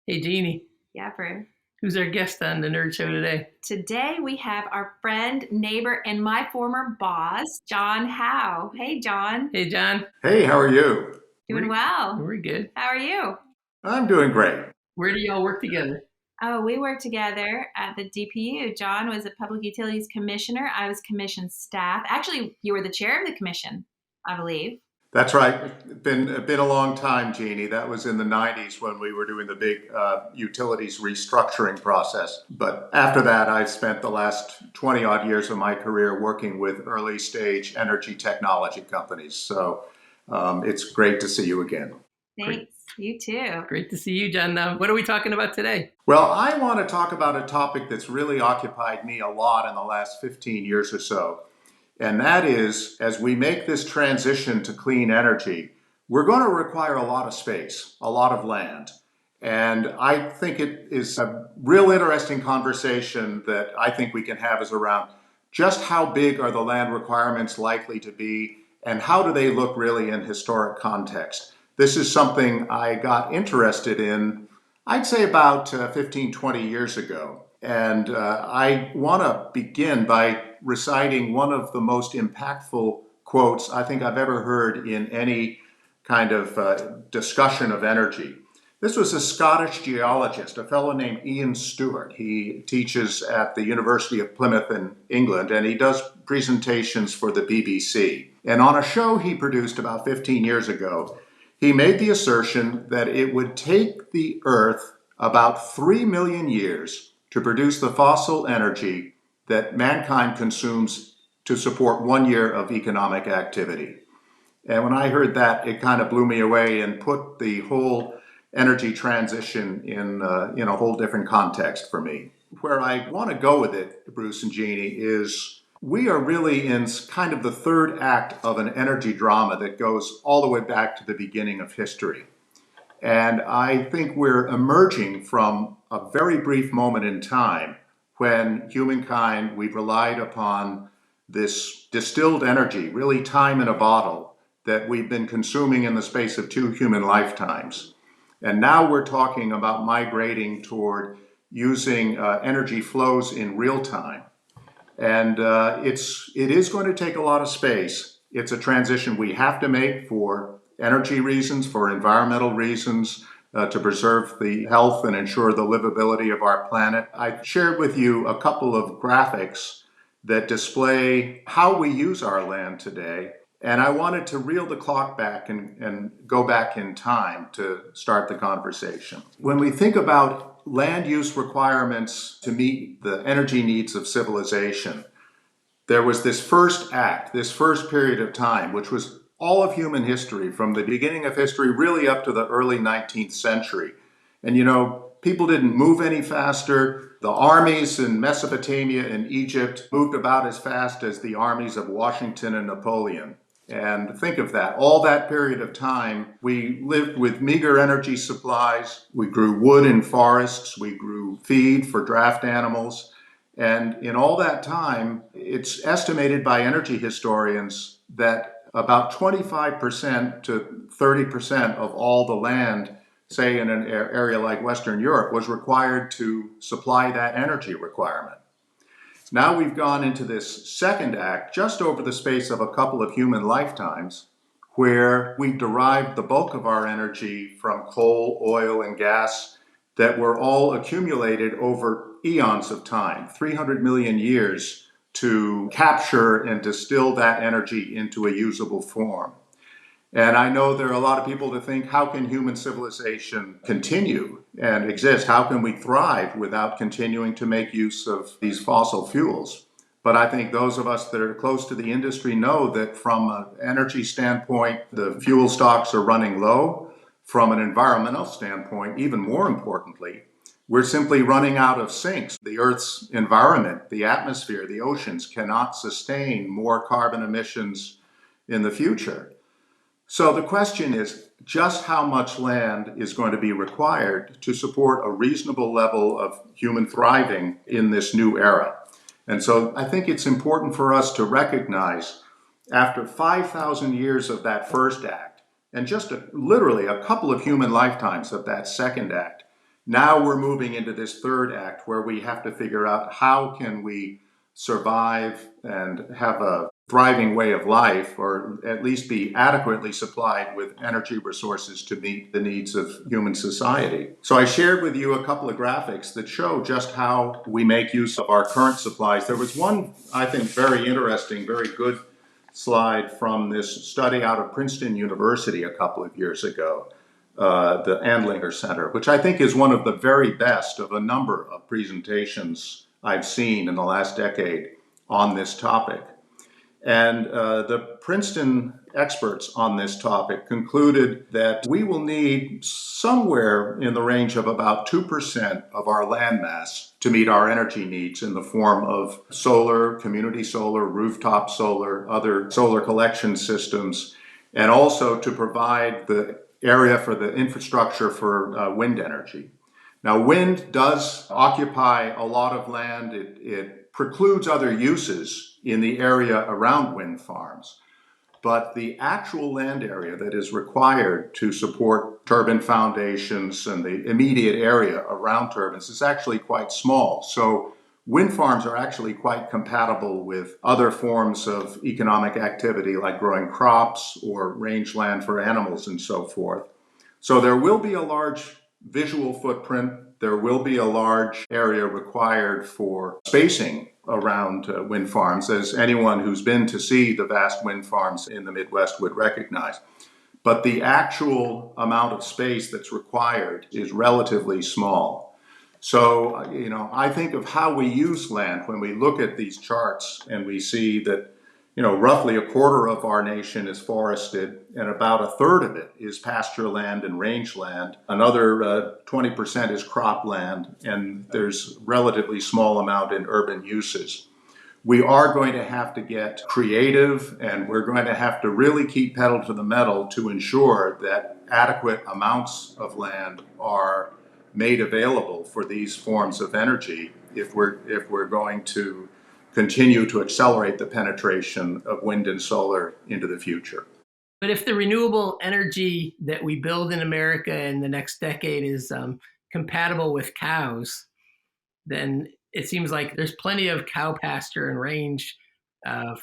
Hey, Jeannie, Yeah, Bruce. who's our guest on the Nerd Show today? Today we have our friend, neighbor, and my former boss, John Howe. Hey, John. Hey, John. Hey, how are you? Doing well. We're good. How are you? I'm doing great. Where do y'all work together? Oh, we worked together at the DPU. John was a Public Utilities Commissioner. I was commission staff. Actually, you were the chair of the commission, I believe. That's right. It's been a long time, Jeannie. That was in the 90s when we were doing the big utilities restructuring process. But after that, I've spent the last 20 odd years of my career working with early stage energy technology companies. So it's great to see you again. Thanks. Great. You too. Great to see you, John. Now, what are we talking about today? Well, I want to talk about a topic that's really occupied me a lot in the last 15 years or so. And that is, as we make this transition to clean energy, we're going to require a lot of space, a lot of land. And I think it is a real interesting conversation that I think we can have is around just how big are the land requirements likely to be, and how do they look really in historic context? This is something I got interested in, I'd say about 15, 20 years ago. And I want to begin by reciting one of the most impactful quotes I think I've ever heard in any kind of discussion of energy. This was a Scottish geologist, a fellow named Ian Stewart. He teaches at the University of Plymouth in England, and he does presentations for the BBC. And on a show he produced about 15 years ago, he made the assertion that it would take the Earth about 3 million years to produce the fossil energy that mankind consumes to support 1 year of economic activity. And when I heard that, it kind of blew me away and put the whole energy transition in a whole different context for me. Where I want to go with it, Bruce and Jeannie, is we are really in kind of the third act of an energy drama that goes all the way back to the beginning of history. And I think we're emerging from a very brief moment in time when humankind, we've relied upon this distilled energy, really time in a bottle, that we've been consuming in the space of 2 human lifetimes. And now we're talking about migrating toward using energy flows in real time. And it is going to take a lot of space. It's a transition we have to make for energy reasons, for environmental reasons, to preserve the health and ensure the livability of our planet. I shared with you a couple of graphics that display how we use our land today. And I wanted to reel the clock back and go back in time to start the conversation. When we think about land use requirements to meet the energy needs of civilization, there was this first act, this first period of time, which was all of human history, from the beginning of history really up to the early 19th century. And people didn't move any faster. The armies in Mesopotamia and Egypt moved about as fast as the armies of Washington and Napoleon. And think of that. All that period of time, we lived with meager energy supplies. We grew wood in forests. We grew feed for draft animals. And in all that time, it's estimated by energy historians that about 25% to 30% of all the land, say in an area like Western Europe, was required to supply that energy requirement. Now we've gone into this second act just over the space of a couple of human lifetimes, where we've derived the bulk of our energy from coal, oil, and gas that were all accumulated over eons of time, 300 million years, to capture and distill that energy into a usable form. And I know there are a lot of people that think, how can human civilization continue and exist? How can we thrive without continuing to make use of these fossil fuels? But I think those of us that are close to the industry know that from an energy standpoint, the fuel stocks are running low. From an environmental standpoint, even more importantly, we're simply running out of sinks. The Earth's environment, the atmosphere, the oceans cannot sustain more carbon emissions in the future. So the question is, just how much land is going to be required to support a reasonable level of human thriving in this new era? And so I think it's important for us to recognize, after 5,000 years of that first act, and just literally a couple of human lifetimes of that second act, Now we're moving into this third act where we have to figure out how can we survive and have a thriving way of life, or at least be adequately supplied with energy resources to meet the needs of human society. So I shared with you a couple of graphics that show just how we make use of our current supplies. There was one, I think, very interesting, very good slide from this study out of Princeton University a couple of years ago, the Andlinger Center, which I think is one of the very best of a number of presentations I've seen in the last decade on this topic. And the Princeton experts on this topic concluded that we will need somewhere in the range of about 2% of our land mass to meet our energy needs in the form of solar, community solar, rooftop solar, other solar collection systems, and also to provide the area for the infrastructure for wind energy. Now, wind does occupy a lot of land. It precludes other uses in the area around wind farms. But the actual land area that is required to support turbine foundations and the immediate area around turbines is actually quite small. So wind farms are actually quite compatible with other forms of economic activity like growing crops or rangeland for animals and so forth. So there will be a large visual footprint. There will be a large area required for spacing around wind farms, as anyone who's been to see the vast wind farms in the Midwest would recognize. But the actual amount of space that's required is relatively small. So, I think of how we use land when we look at these charts and we see that roughly a quarter of our nation is forested, and about a third of it is pasture land and rangeland. Another 20% is cropland, and there's relatively small amount in urban uses. We are going to have to get creative, and we're going to have to really keep pedal to the metal to ensure that adequate amounts of land are made available for these forms of energy if we're going to continue to accelerate the penetration of wind and solar into the future. But if the renewable energy that we build in America in the next decade is compatible with cows, then it seems like there's plenty of cow pasture and range,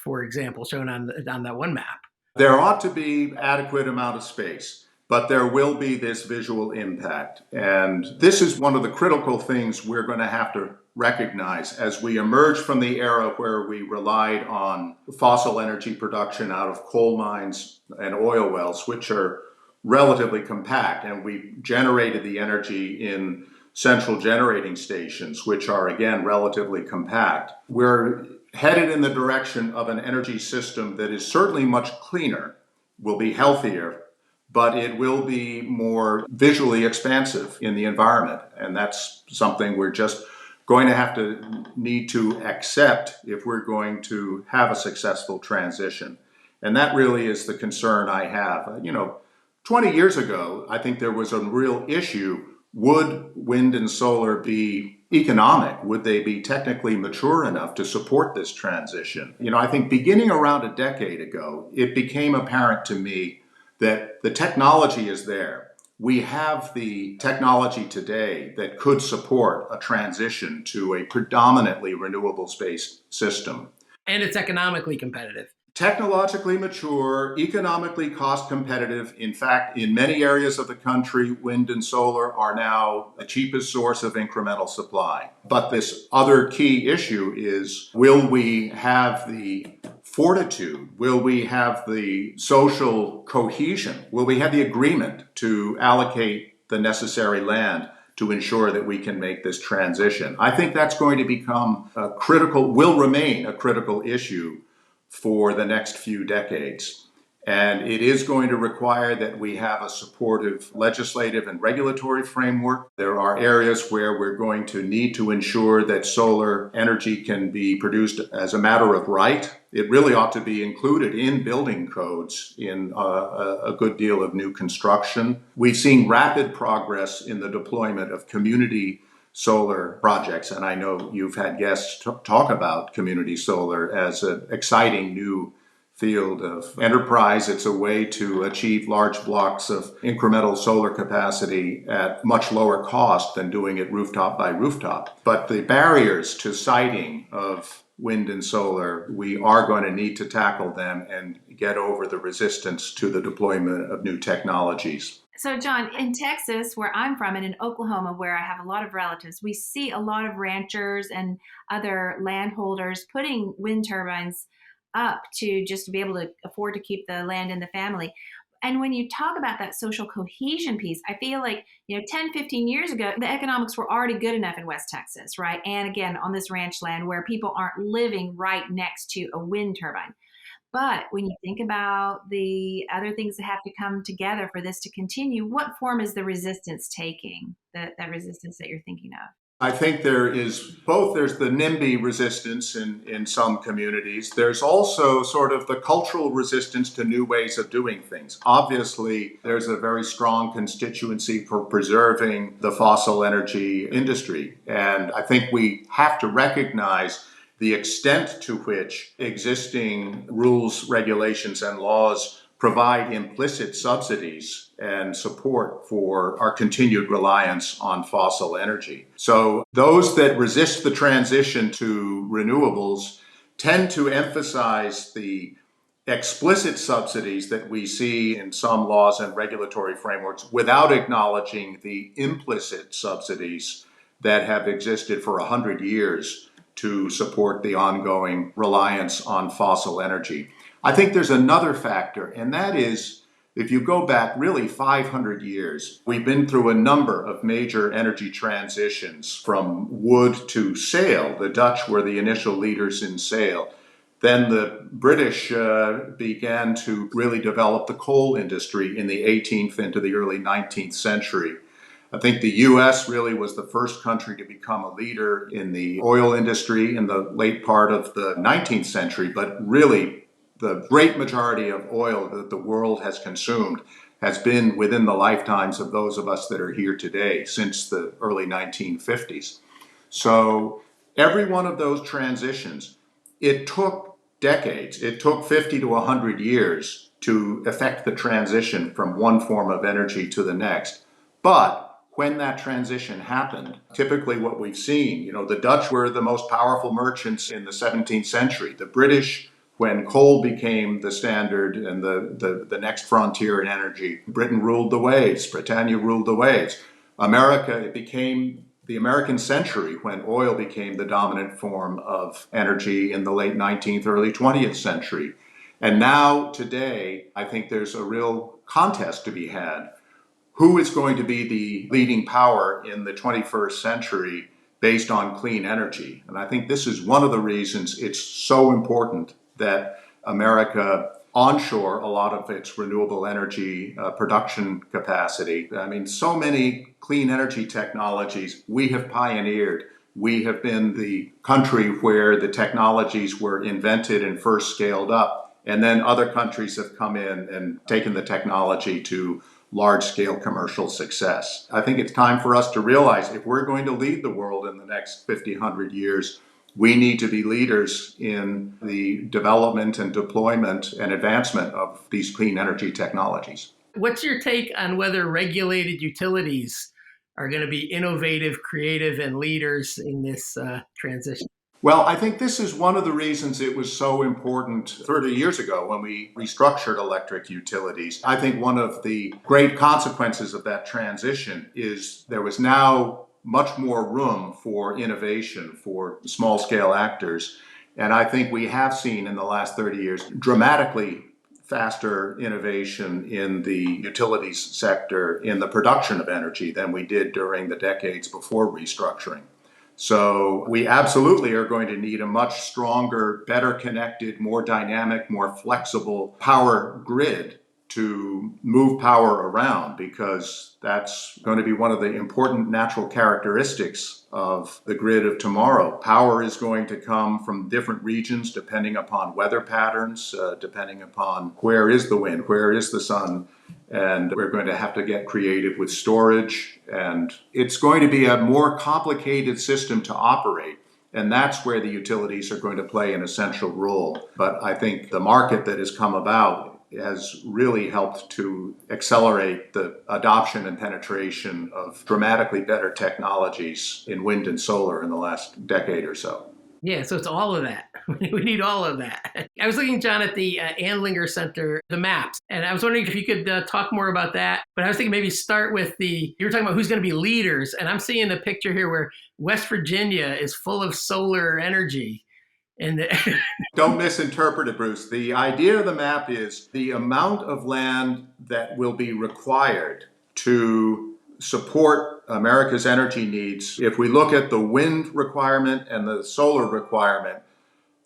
for example, shown on that one map. There ought to be adequate amount of space, but there will be this visual impact. And this is one of the critical things we're going to have to recognize as we emerge from the era where we relied on fossil energy production out of coal mines and oil wells, which are relatively compact, and we generated the energy in central generating stations, which are again relatively compact. We're headed in the direction of an energy system that is certainly much cleaner, will be healthier, but it will be more visually expansive in the environment. And that's something we're just going to have to need to accept if we're going to have a successful transition. And that really is the concern I have. 20 years ago, I think there was a real issue. Would wind and solar be economic? Would they be technically mature enough to support this transition? I think beginning around a decade ago, it became apparent to me that the technology is there. We have the technology today that could support a transition to a predominantly renewables-based system. And it's economically competitive. Technologically mature, economically cost competitive. In fact, in many areas of the country, wind and solar are now the cheapest source of incremental supply. But this other key issue is, will we have the fortitude? Will we have the social cohesion? Will we have the agreement to allocate the necessary land to ensure that we can make this transition? I think that's going to become will remain a critical issue for the next few decades. And it is going to require that we have a supportive legislative and regulatory framework. There are areas where we're going to need to ensure that solar energy can be produced as a matter of right. It really ought to be included in building codes in a good deal of new construction. We've seen rapid progress in the deployment of community solar projects, and I know you've had guests talk about community solar as an exciting new field of enterprise. It's a way to achieve large blocks of incremental solar capacity at much lower cost than doing it rooftop by rooftop. But the barriers to siting of wind and solar, we are going to need to tackle them and get over the resistance to the deployment of new technologies. So, John, in Texas, where I'm from, and in Oklahoma, where I have a lot of relatives, we see a lot of ranchers and other landholders putting wind turbines up to just to be able to afford to keep the land in the family. And when you talk about that social cohesion piece, I feel like, 10, 15 years ago, the economics were already good enough in West Texas, right? And again, on this ranch land where people aren't living right next to a wind turbine. But when you think about the other things that have to come together for this to continue, what form is the resistance taking, that resistance that you're thinking of? I think there is both. There's the NIMBY resistance in some communities. There's also sort of the cultural resistance to new ways of doing things. Obviously, there's a very strong constituency for preserving the fossil energy industry. And I think we have to recognize the extent to which existing rules, regulations, and laws provide implicit subsidies and support for our continued reliance on fossil energy. So those that resist the transition to renewables tend to emphasize the explicit subsidies that we see in some laws and regulatory frameworks without acknowledging the implicit subsidies that have existed for 100 years to support the ongoing reliance on fossil energy. I think there's another factor, and that is, if you go back really 500 years, we've been through a number of major energy transitions from wood to sail. The Dutch were the initial leaders in sail. Then the British began to really develop the coal industry in the 18th into the early 19th century. I think the U.S. really was the first country to become a leader in the oil industry in the late part of the 19th century, but really the great majority of oil that the world has consumed has been within the lifetimes of those of us that are here today since the early 1950s. So every one of those transitions, it took decades. It took 50 to 100 years to effect the transition from one form of energy to the next. But when that transition happened, typically what we've seen, the Dutch were the most powerful merchants in the 17th century. The British, when coal became the standard and the next frontier in energy, Britain ruled the waves, Britannia ruled the waves. America, it became the American century when oil became the dominant form of energy in the late 19th, early 20th century. And now, today, I think there's a real contest to be had. Who is going to be the leading power in the 21st century based on clean energy? And I think this is one of the reasons it's so important that America onshore a lot of its renewable energy production capacity. I mean, so many clean energy technologies we have pioneered. We have been the country where the technologies were invented and first scaled up, and then other countries have come in and taken the technology to large-scale commercial success. I think it's time for us to realize if we're going to lead the world in the next 50, 100 years, we need to be leaders in the development and deployment and advancement of these clean energy technologies. What's your take on whether regulated utilities are going to be innovative, creative, and leaders in this transition? Well, I think this is one of the reasons it was so important 30 years ago when we restructured electric utilities. I think one of the great consequences of that transition is there was now much more room for innovation for small-scale actors. And I think we have seen in the last 30 years dramatically faster innovation in the utilities sector in the production of energy than we did during the decades before restructuring. So we absolutely are going to need a much stronger, better connected, more dynamic, more flexible power grid to move power around, because that's going to be one of the important natural characteristics of the grid of tomorrow. Power is going to come from different regions depending upon weather patterns, depending upon where is the wind, where is the sun. And we're going to have to get creative with storage. And it's going to be a more complicated system to operate. And that's where the utilities are going to play an essential role. But I think the market that has come about has really helped to accelerate the adoption and penetration of dramatically better technologies in wind and solar in the last decade or so. Yeah, so it's all of that. We need all of that. I was looking, John, at the Andlinger Center, the maps, and I was wondering if you could talk more about that. But I was thinking maybe start with you were talking about who's going to be leaders. And I'm seeing a picture here where West Virginia is full of solar energy. And Don't misinterpret it, Bruce. The idea of the map is the amount of land that will be required to support America's energy needs. If we look at the wind requirement and the solar requirement,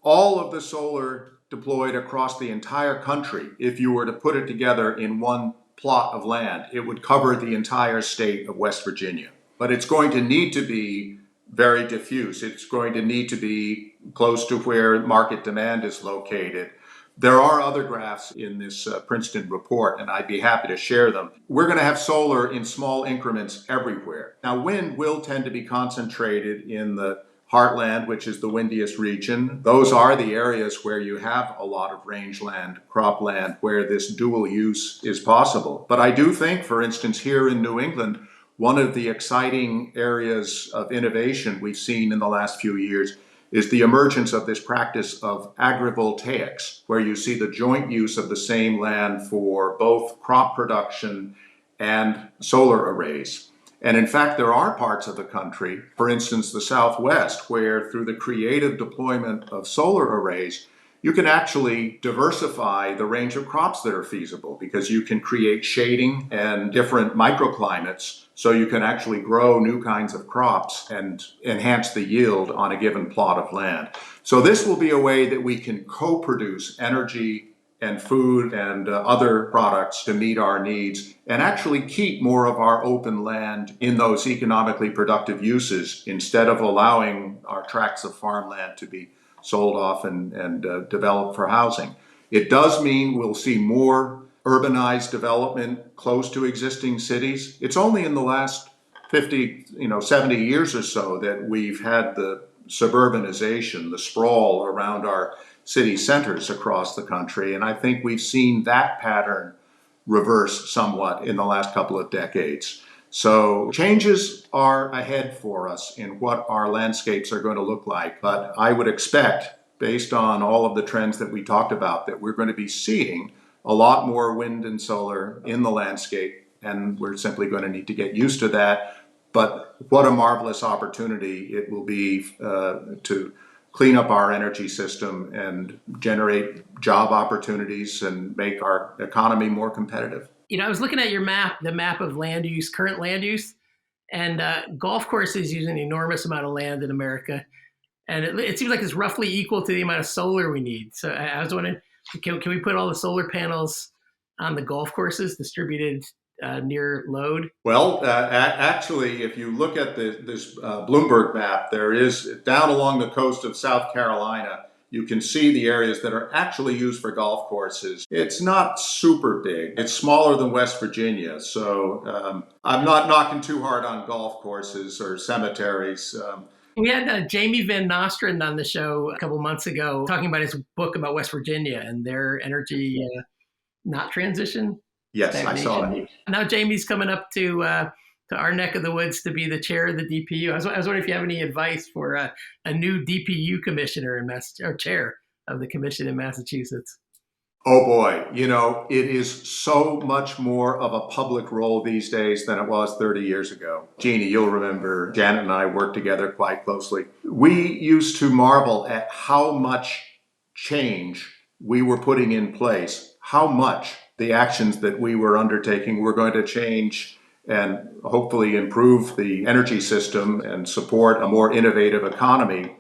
all of the solar deployed across the entire country, if you were to put it together in one plot of land, it would cover the entire state of West Virginia. But it's going to need to be very diffuse. It's going to need to be close to where market demand is located. There are other graphs in this Princeton report, and I'd be happy to share them. We're going to have solar in small increments everywhere. Now, wind will tend to be concentrated in the heartland, which is the windiest region. Those are the areas where you have a lot of rangeland, cropland, where this dual use is possible. But I do think, for instance, here in New England, one of the exciting areas of innovation we've seen in the last few years is the emergence of this practice of agrivoltaics, where you see the joint use of the same land for both crop production and solar arrays. And in fact, there are parts of the country, for instance, the Southwest, where through the creative deployment of solar arrays, you can actually diversify the range of crops that are feasible because you can create shading and different microclimates so you can actually grow new kinds of crops and enhance the yield on a given plot of land. So this will be a way that we can co-produce energy and food and other products to meet our needs and actually keep more of our open land in those economically productive uses instead of allowing our tracts of farmland to be sold off and developed for housing. It does mean we'll see more urbanized development close to existing cities. It's only in the last 50, 70 years or so that we've had the suburbanization, the sprawl around our city centers across the country. And I think we've seen that pattern reverse somewhat in the last couple of decades. So changes are ahead for us in what our landscapes are going to look like. But I would expect, based on all of the trends that we talked about, that we're going to be seeing a lot more wind and solar in the landscape. And we're simply going to need to get used to that. But what a marvelous opportunity it will be to clean up our energy system and generate job opportunities and make our economy more competitive. I was looking at your map, the map of land use, current land use, and golf courses use an enormous amount of land in America. And it seems like it's roughly equal to the amount of solar we need. So I was wondering, can we put all the solar panels on the golf courses distributed near load? Well, actually, if you look at this Bloomberg map, there is down along the coast of South Carolina, you can see the areas that are actually used for golf courses. It's not super big. It's smaller than West Virginia. So I'm not knocking too hard on golf courses or cemeteries. We had Jamie Van Nostrand on the show a couple months ago talking about his book about West Virginia and their energy not transition. Yes, I saw it. Now Jamie's coming up to our neck of the woods to be the chair of the DPU. I was wondering if you have any advice for a new DPU commissioner in or chair of the commission in Massachusetts. Oh boy, it is so much more of a public role these days than it was 30 years ago. Jeannie, you'll remember Janet and I worked together quite closely. We used to marvel at how much change we were putting in place, how much the actions that we were undertaking were going to change and hopefully improve the energy system and support a more innovative economy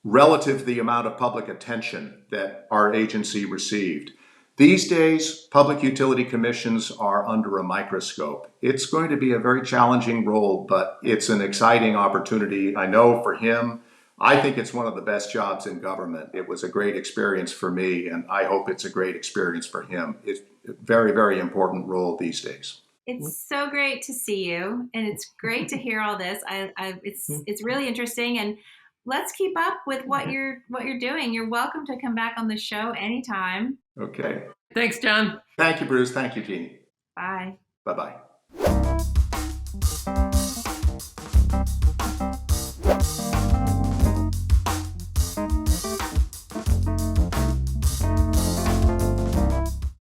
relative to the amount of public attention that our agency received. These days, public utility commissions are under a microscope. It's going to be a very challenging role, but it's an exciting opportunity. I know for him, I think it's one of the best jobs in government. It was a great experience for me, and I hope it's a great experience for him. It's a very, very important role these days. It's so great to see you, and it's great to hear all this. It's really interesting, and let's keep up with what you're doing. You're welcome to come back on the show anytime. Okay. Thanks, John. Thank you, Bruce. Thank you, Jeannie. Bye. Bye-bye.